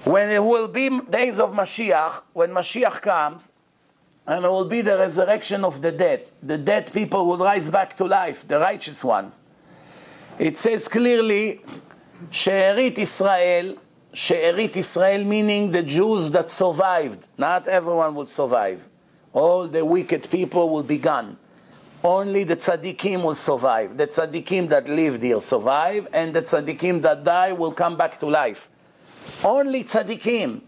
When it will be days of Mashiach, when Mashiach comes, and it will be the resurrection of the dead people will rise back to life, the righteous one. It says clearly, She'erit Israel meaning the Jews that survived. Not everyone will survive. All the wicked people will be gone. Only the tzaddikim will survive. The tzaddikim that lived here survive, and the tzaddikim that die will come back to life. Only tzaddikim.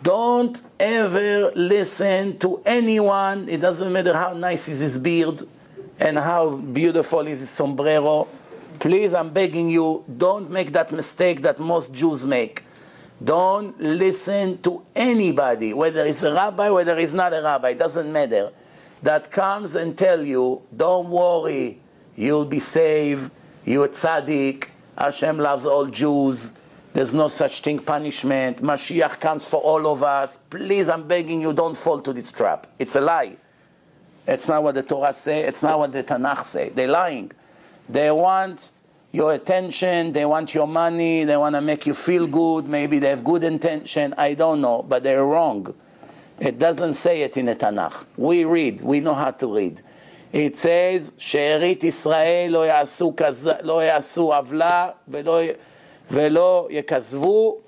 Don't ever listen to anyone. It doesn't matter how nice is his beard and how beautiful is his sombrero. Please, I'm begging you, don't make that mistake that most Jews make. Don't listen to anybody, whether it's a rabbi, whether it's not a rabbi, it doesn't matter, that comes and tell you, don't worry, you'll be saved, you're tzaddik, Hashem loves all Jews, there's no such thing, punishment, Mashiach comes for all of us. Please, I'm begging you, don't fall to this trap. It's a lie. It's not what the Torah says, it's not what the Tanakh say. They're lying. They want your attention, they want your money, they want to make you feel good, maybe they have good intention, I don't know, but they're wrong. It doesn't say it in the Tanakh. We read, we know how to read. It says, She'erit Israel lo ya'asu avla velo yekazvu.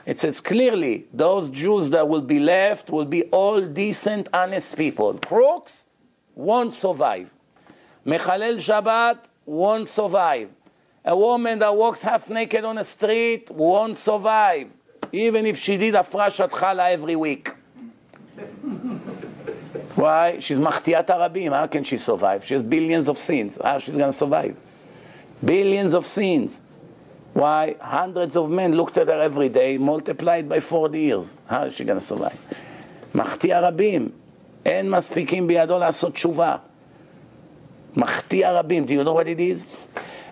It says clearly, those Jews that will be left will be all decent, honest people. Crooks won't survive. Mechalel Shabbat won't survive. A woman that walks half naked on the street won't survive, even if she did afrashat challah every week. Why? She's machtiyat harabim. How can she survive? She has billions of sins. How she's going to survive? Billions of sins. Why? Hundreds of men looked at her every day, multiplied by 40 years. How is she going to survive? מחטיא הרבים. אין מספיקים בידו לעשות תשובה. מחטיא הרבים. Do you know what it is?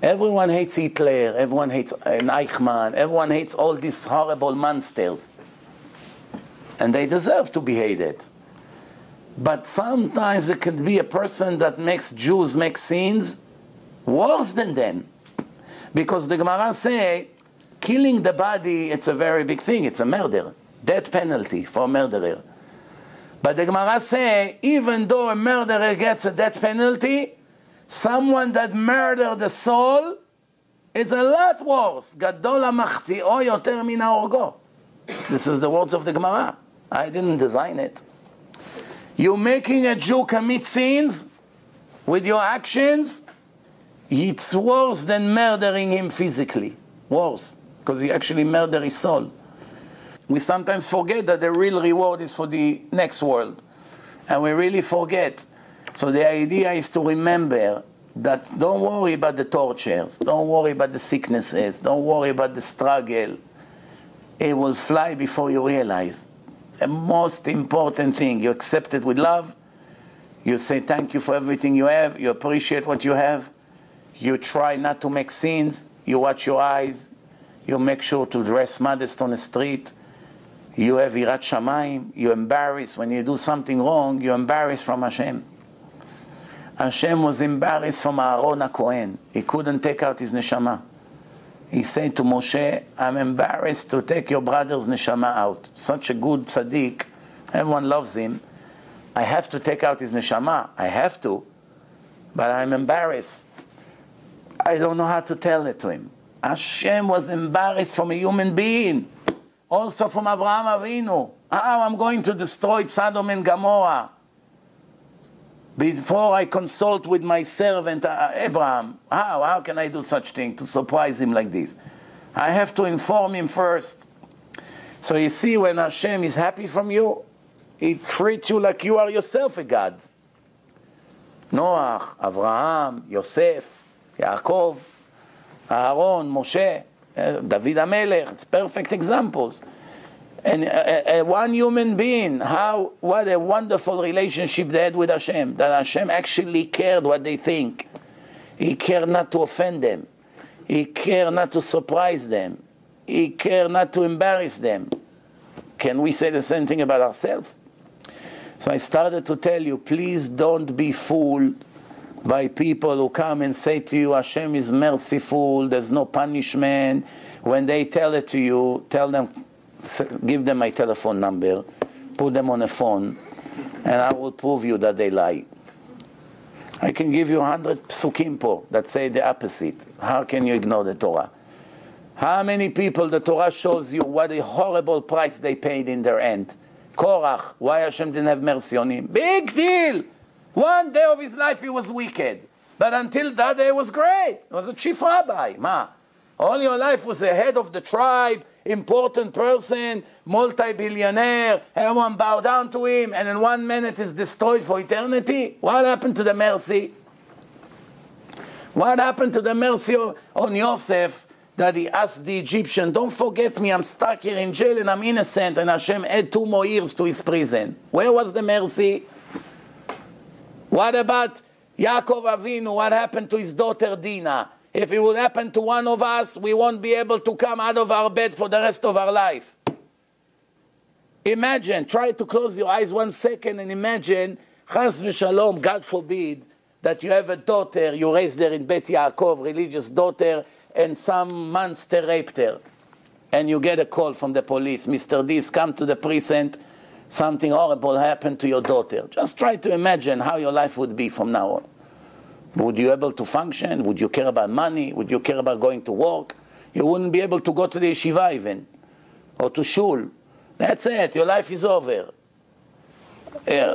Everyone hates Hitler, everyone hates Eichmann, everyone hates all these horrible monsters. And they deserve to be hated. But sometimes it can be a person that makes Jews make sins worse than them. Because the Gemara say, killing the body, it's a very big thing, it's a murder. Death penalty for a murderer. But the Gemara say, even though a murderer gets a death penalty, someone that murdered the soul is a lot worse. Gadol ha'machti'o yoter min ha'orgo. This is the words of the Gemara. I didn't design it. You're making a Jew commit sins with your actions, it's worse than murdering him physically. Worse. Because you actually murder his soul. We sometimes forget that the real reward is for the next world. And we really forget. So the idea is to remember that don't worry about the tortures, don't worry about the sicknesses, don't worry about the struggle. It will fly before you realize. The most important thing, you accept it with love, you say thank you for everything you have, you appreciate what you have, you try not to make sins, you watch your eyes, you make sure to dress modest on the street, you have Yirat Shamayim, you're embarrassed when you do something wrong, you're embarrassed from Hashem. Hashem was embarrassed from Aaron HaKohen. He couldn't take out his neshama. He said to Moshe, I'm embarrassed to take your brother's neshama out. Such a good tzaddik, everyone loves him. I have to take out his neshama. I have to, but I'm embarrassed. I don't know how to tell it to him. Hashem was embarrassed from a human being. Also from Avraham Avinu. How I'm going to destroy Sodom and Gomorrah before I consult with my servant Abraham. How can I do such thing to surprise him like this? I have to inform him first. So you see, when Hashem is happy from you, He treats you like you are yourself a God. Noach, Avraham, Yosef, Yaakov, Aaron, Moshe, David HaMelech, it's perfect examples. And one human being, what a wonderful relationship they had with Hashem, that Hashem actually cared what they think. He cared not to offend them. He cared not to surprise them. He cared not to embarrass them. Can we say the same thing about ourselves? So I started to tell you, please don't be fooled by people who come and say to you, Hashem is merciful, there's no punishment. When they tell it to you, tell them, give them my telephone number, put them on a phone, and I will prove you that they lie. I can give you 100 psukim po that say the opposite. How can you ignore the Torah? How many people the Torah shows you what a horrible price they paid in their end? Korach, why Hashem didn't have mercy on him? Big deal! One day of his life he was wicked. But until that day, it was great. He was a chief rabbi. Ma, all your life was the head of the tribe, important person, multi-billionaire. Everyone bowed down to him, and in 1 minute is destroyed for eternity. What happened to the mercy? What happened to the mercy on Yosef that he asked the Egyptian, don't forget me, I'm stuck here in jail and I'm innocent, and Hashem add 2 more years to his prison. Where was the mercy? What about Yaakov Avinu, what happened to his daughter Dinah? If it would happen to one of us, we won't be able to come out of our bed for the rest of our life. Imagine, try to close your eyes 1 second and imagine, Chas v'shalom, God forbid, that you have a daughter, you raised her in Bet Yaakov, religious daughter, and some monster raped her. And you get a call from the police, Mr. Dis, come to the precinct, something horrible happened to your daughter. Just try to imagine how your life would be from now on. Would you be able to function? Would you care about money? Would you care about going to work? You wouldn't be able to go to the yeshiva even, or to shul. That's it, your life is over.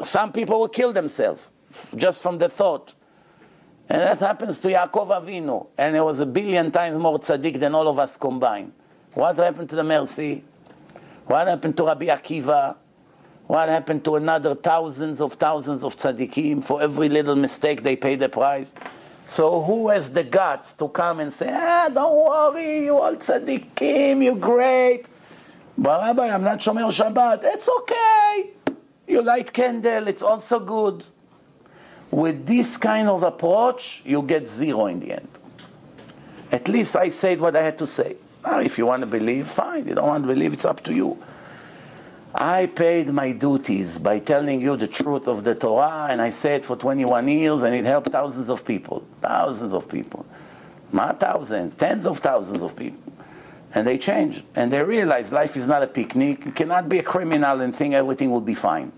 Some people will kill themselves, just from the thought. And that happens to Yaakov Avinu, and he was 1 billion times more tzaddik than all of us combined. What happened to the mercy? What happened to Rabbi Akiva? What happened to another thousands of tzaddikim? For every little mistake they pay the price. So who has the guts to come and say, don't worry, you all tzaddikim, you're great. But Rabbi, I'm not Shomer Shabbat. It's okay. You light candle, it's also good. With this kind of approach, you get 0 in the end. At least I said what I had to say. Now, if you want to believe, fine. You don't want to believe, it's up to you. I paid my duties by telling you the truth of the Torah, and I said it for 21 years, and it helped thousands of people. Thousands of people. Not thousands, tens of thousands of people. And they changed, and they realized life is not a picnic. You cannot be a criminal and think everything will be fine.